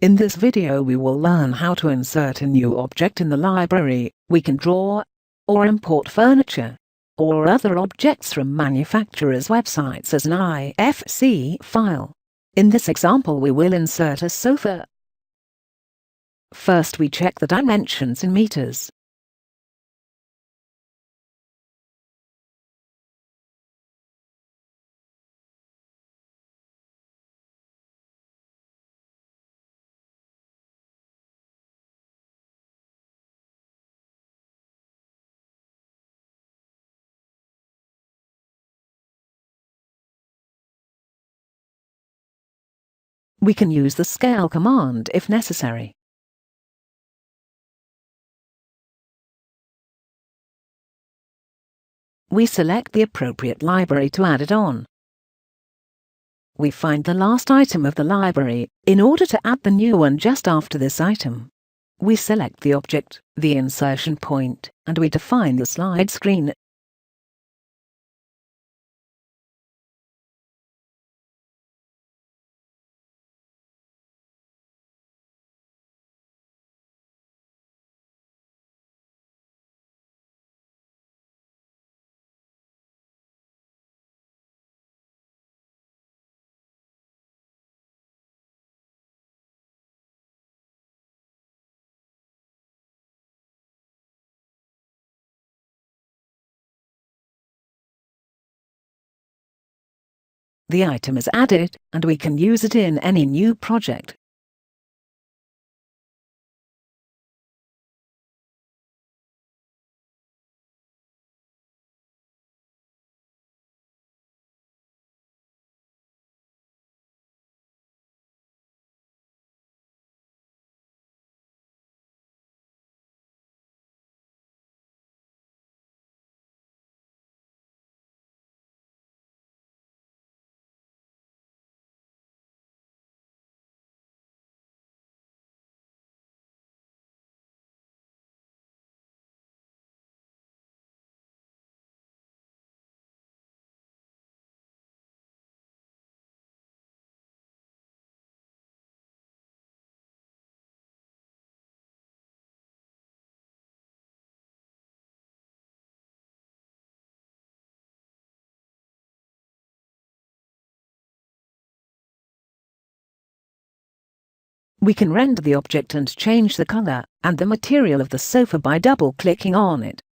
In this video we will learn how to insert a new object in the library. We can draw or import furniture or other objects from manufacturers' websites as an IFC file. In this example we will insert a sofa. First we check the dimensions in meters. We can use the scale command if necessary. We select the appropriate library to add it on. We find the last item of the library in order to add the new one just after this item. We select the object, the insertion point, and we define the slide screen. The item is added, and we can use it in any new project. We can render the object and change the color and the material of the sofa by double-clicking on it.